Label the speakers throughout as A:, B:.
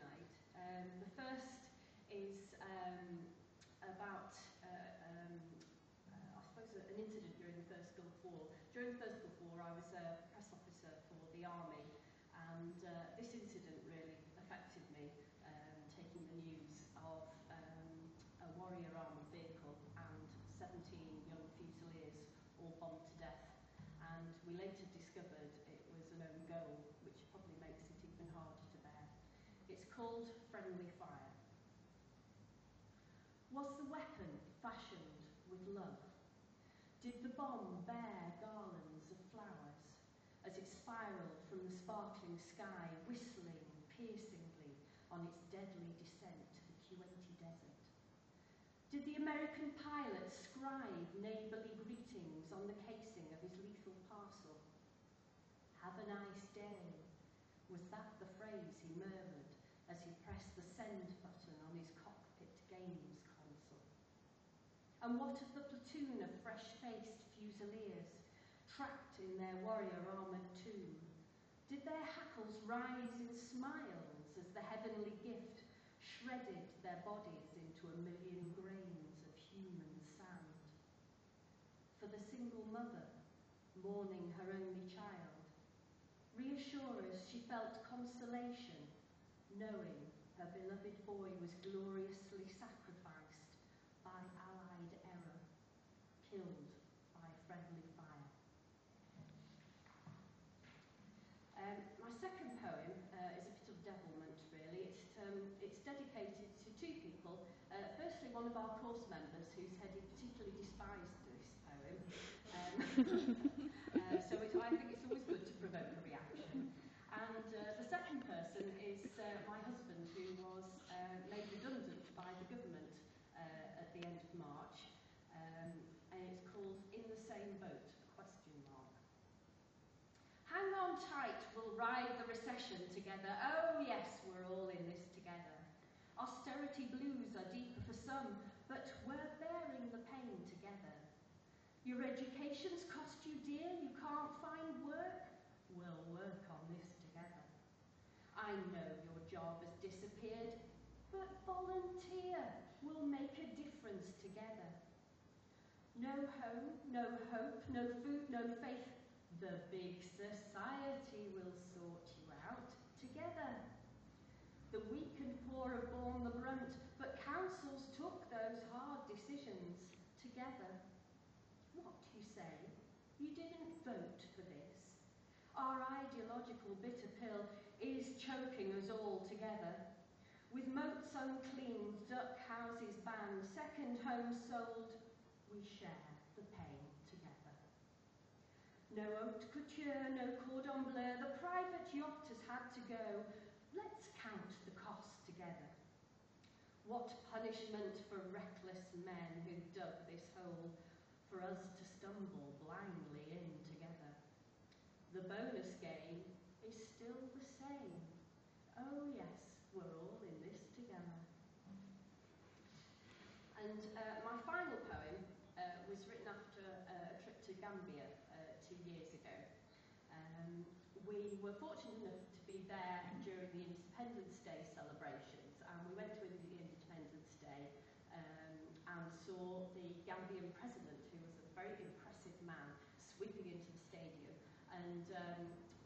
A: tonight. The first is about, I suppose, an incident during the First Gulf War. During the First Gulf War, I was a press officer for the Army, and this incident really affected me, taking the news of a Warrior armoured vehicle and 17 young Fusiliers all bombed to death. And we later discovered it was an own goal, which probably makes it even harder to bear. It's called friendly fire. Was the weapon fashioned with love? Did the bomb bear garlands of flowers as it spiralled from the sparkling sky, whistling piercingly on its deadly descent to the Kuwaiti desert? Did the American pilot scribe neighbourly greetings on the casing of his lethal parcel? Have a nice day. Was that the phrase he murmured as he pressed the send button on his cockpit games console? And what of the platoon of fresh-faced Fusiliers, trapped in their warrior armoured tomb? Did their hackles rise in smiles as the heavenly gift shredded their bodies into a million grains of human sand? For the single mother, mourning her only child, reassurers she felt consolation, knowing her beloved boy was gloriously sacrificed by Allied error, killed by friendly fire. My second poem is a bit of devilment, really. It's dedicated to two people. Firstly, one of our course members who's said he particularly despised this poem. So I think it's always good to provoke a reaction. And the second person is my husband, who was made redundant by the government at the end of March. And it's called In the Same Boat, ? Hang on tight, we'll ride the recession together. Oh yes, we're all in this together. Austerity blues are deeper for some, but we're bearing the pain together. Your education's cost you dear, you can't find work? We'll work on this together. I know your job has disappeared, but volunteer, we'll make a difference together. No home, no hope, no food, no faith. The big society will sort you out together. The weak and poor have borne the brunt, but councils took those hard decisions together. What, you say? You didn't vote for this? Our ideological bitter pill is choking us all together. With moats uncleaned, duck houses banned, second homes sold, we share the pain together. No haute couture, no cordon bleu, the private yacht has had to go. Let's count the cost together. What punishment for reckless men who dug this hole, for us to stumble blindly in together. The bonus game is still the same. Oh yes, we're all in this together. And my final poem was written after a trip to Gambia 2 years ago. We were fortunate enough to be there during the Independence Day celebrations, and we went to the Independence Day and saw the Gambian president, who was a very impressive man, sweeping into the stadium. And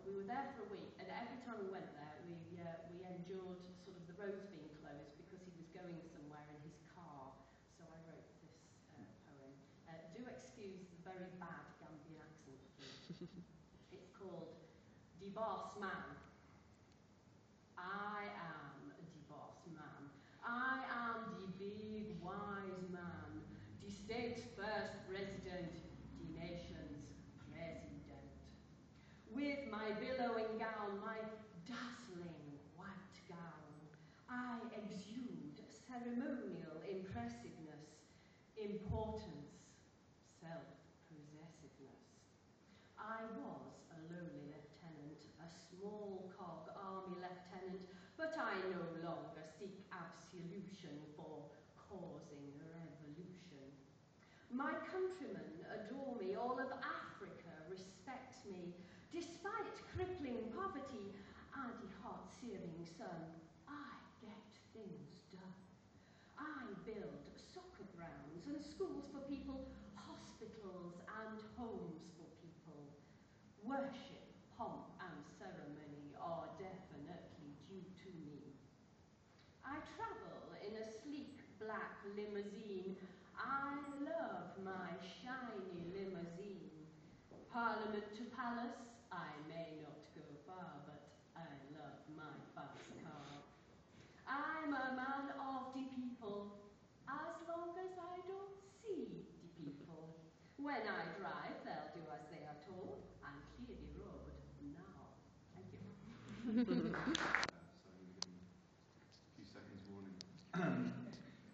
A: we were there for a week, and every time we went there, we endured sort of the roads being closed because he was going somewhere in his car. So I wrote this poem. Do excuse the very bad Gambian accent, please. It's called The Boss Man. I am the boss man. I am the big wise man, the state's first president, the nation's president. With my billowing gown, my dazzling white gown, I exude ceremonial impressiveness, importance, self-possessiveness. I was a lowly lieutenant, a small cog army lieutenant, but I no longer seek absolution for causing a revolution. My countrymen adore me, all of Africa respects me. Despite crippling poverty and the hot searing sun, I and schools for people, hospitals and homes for people. Worship, pomp and ceremony are definitely due to me. I travel in a sleek black limousine. I love my shiny limousine. Parliament to palace, I may not go far, but I love my fast car. I'm a man of the people, as long as I don't see the people. When I drive, they'll do as they are told and clear the road now. Thank you.
B: So I'm going to give him a few seconds warning.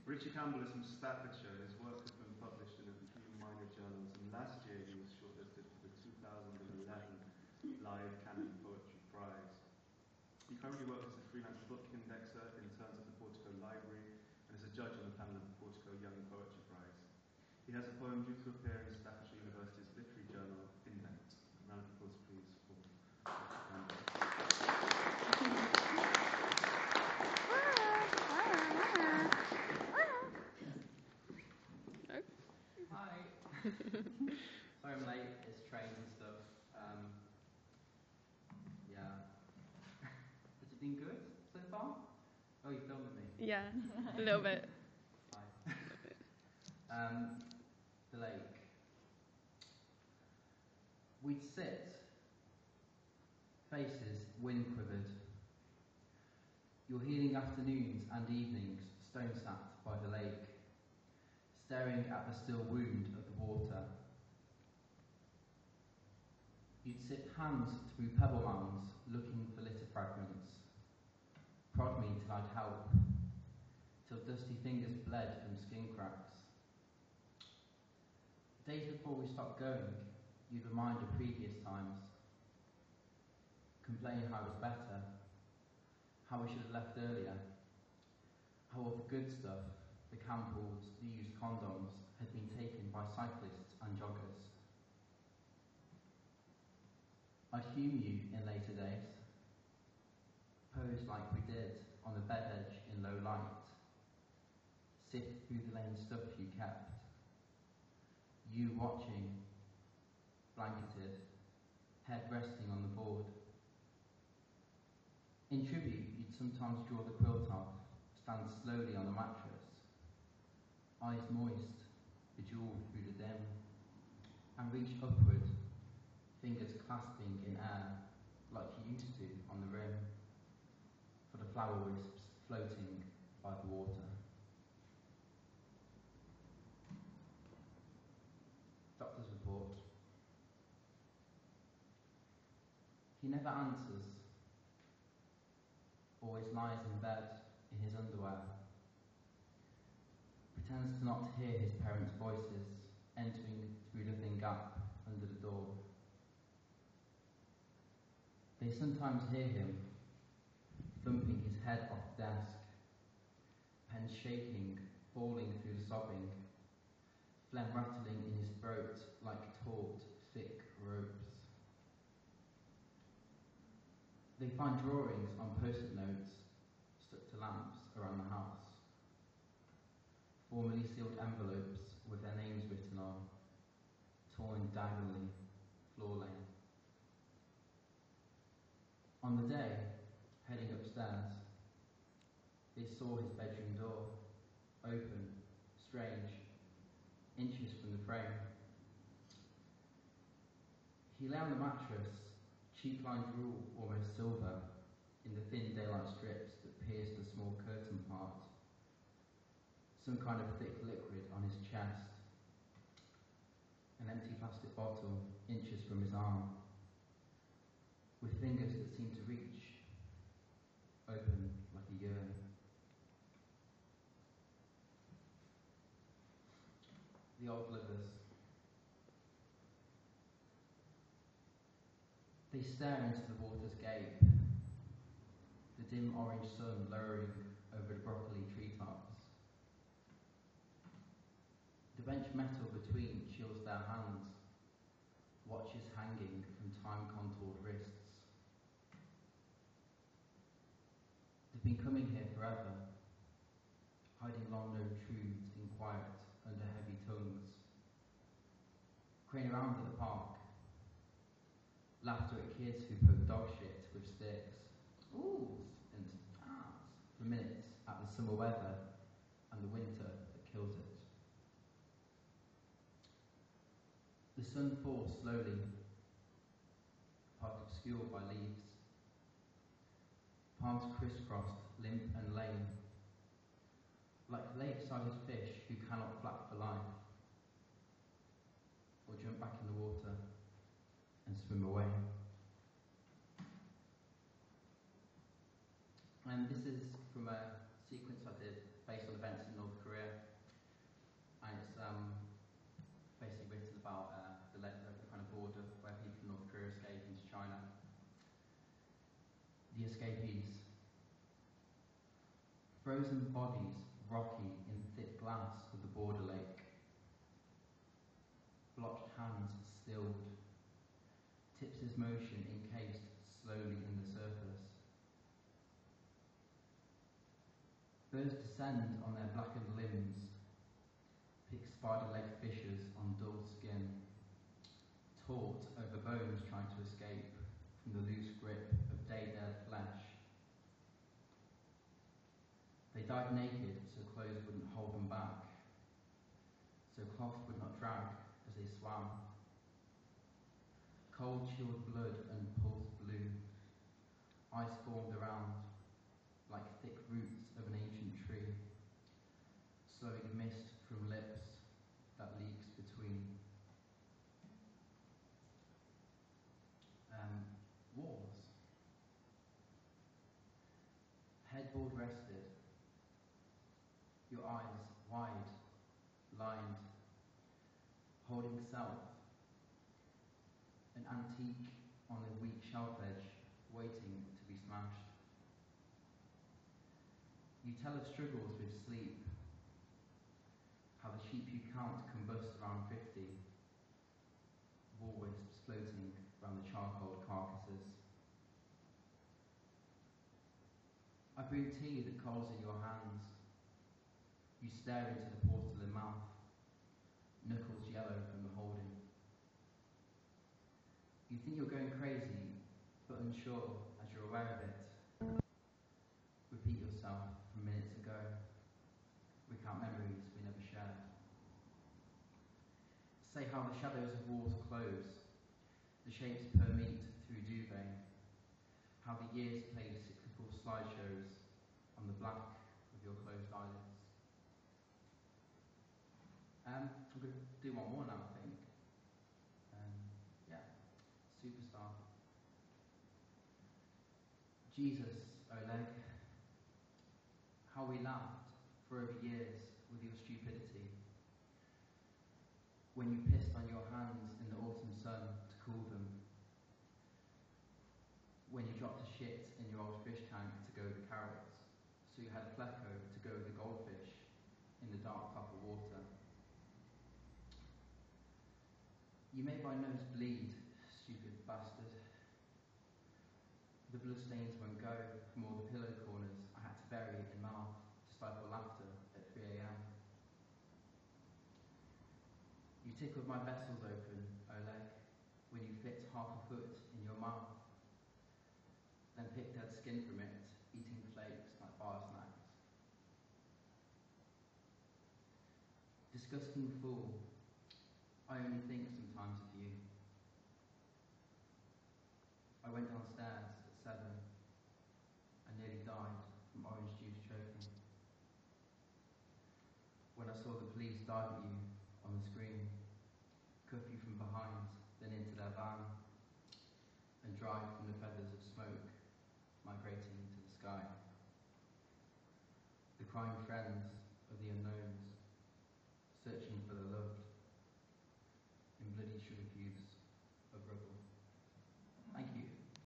B: Richy Campbell is from Staffordshire. His work has been published in a few minor journals, and last year he was shortlisted for the 2011 Live Canon Poetry Prize. He currently works as a freelance book indexer, interns at the Portico Library, and is a judge on the panel of the Portico Young Poetry Prize. He has a poem due to appear in Staffordshire University's literary journal, Indent. A round of applause, please, for Richy Campbell.
C: Hi. Sorry I'm late, it's trains and stuff. Yeah. Has it been good so far? Oh, you filmed me?
D: Yeah, a little bit.
C: Hi. The lake. We'd sit, faces wind quivered. Your healing afternoons and evenings stone sat by the lake, staring at the still wound of the water. You'd sip hands through pebble mounds, looking for litter fragments. Prod me till I'd help, till dusty fingers bled from skin cracks. Days before we stopped going, you'd remind of previous times. Complain how it was better, how we should have left earlier, how all the good stuff, the campbells, the used condoms, had been taken by cyclists and joggers. I'd hume you in later days, pose like we did on the bed edge in low light, sift through the lane stuff you kept, you watching, blanketed, head resting on the board. In tribute, you'd sometimes draw the quilt off, stand slowly on the mattress, eyes moist, bejeweled through the dim, and reach upward, fingers clasping in air, like you used to on the rim, for the flower wisps floating by the water. Doctor's report. He never answers, always lies in bed in his underwear, pretends to not hear his parents' voices entering through the thin gap under the door. They sometimes hear him thumping his head off the desk, pens shaking, falling through the sobbing, phlegm rattling in his throat like taut, thick ropes. They find drawings on post-it notes stuck to lamps around the house, formerly sealed envelopes with their names written on, torn diagonally, floor length. On the day, heading upstairs, they saw his bedroom door, open, strange, inches from the frame. He lay on the mattress, cheek-lined rule almost silver, in the thin daylight strips that pierced the small curtain part. Some kind of thick liquid on his chest. An empty plastic bottle, inches from his arm, with fingers that seemed to reach, open like a yearn. The old livers. They stare into the water's gape, the dim orange sun lowering over the broccoli treetops. The bench metal between chills their hands, watches hanging from time-contoured wrists. They've been coming here forever, hiding long-known truths in quiet under heavy tongues. Crane around at the park. Laughter at kids who poke dog shit with sticks. Oohs and ahs for minutes at the summer weather and the winter that kills it. The sun falls slowly, part obscured by leaves. Palms crisscrossed, limp and lame, like lake-sided fish who cannot flap for life, or jump back in the water and swim away. And this is from a sequence I did based on events in North Korea, and it's basically written about the kind of border where people from North Korea escape into China. The escapees. Frozen bodies rocky in thick glass of the border lake. Blotched hands stilled. Tips' motion encased slowly in the surface. Birds descend on their blackened limbs, pick spider-legged fissures on dull skin, taut over bones trying to escape from the loose grip of day-dead flesh. They died naked so clothes wouldn't hold them back, so cloth would not drag as they swam. Cold chilled blood and pulsed blue, ice formed around like thick roots of an ancient tree, slowing mist from lips that leaks between. Wars. Headboard rested, your eyes wide, lined, holding self, an antique on a weak shelf edge, waiting to be smashed. You tell of struggles with sleep, how the sheep you count combust around 50, war wisps floating around the charcoal carcasses. I bring tea that coals in your hands. You stare into the porcelain mouth, knuckles yellow from the holding. You think you're going crazy, but unsure as you're aware of it. Repeat yourself from minutes ago. Recount memories we never shared. Say how the shadows of walls close, the shapes permeate through duvet, how the years play cyclical slideshows on the black of your closed eyelids. I'm going to do one more now, I think. Yeah, Superstar. Jesus, Oleg, how we laughed for over years with your stupidity. When you pissed on your hands in the autumn sun to cool them. When you dropped a shit in your old fish tank to go with the carrots, so you had a flecko to go with the goldfish in the dark copper water. You made my nose bleed, stupid bastard. The blood stains won't go from all the pillow corners I had to bury in mouth to stifle laughter at 3 a.m. You tickled my vessels open, Oleg, when you fit half a foot in your mouth, then picked dead skin from it, eating flakes like bar snacks. Disgusting fool, I only think sometimes of you. I went downstairs at 7. I nearly died from orange juice choking. When I saw the police dive at you on the screen, cuff you from behind, then into their van, and drive from the feathers of smoke migrating to the sky. The crying friends of the unknowns, searching for the loved in bloody sugar cubes.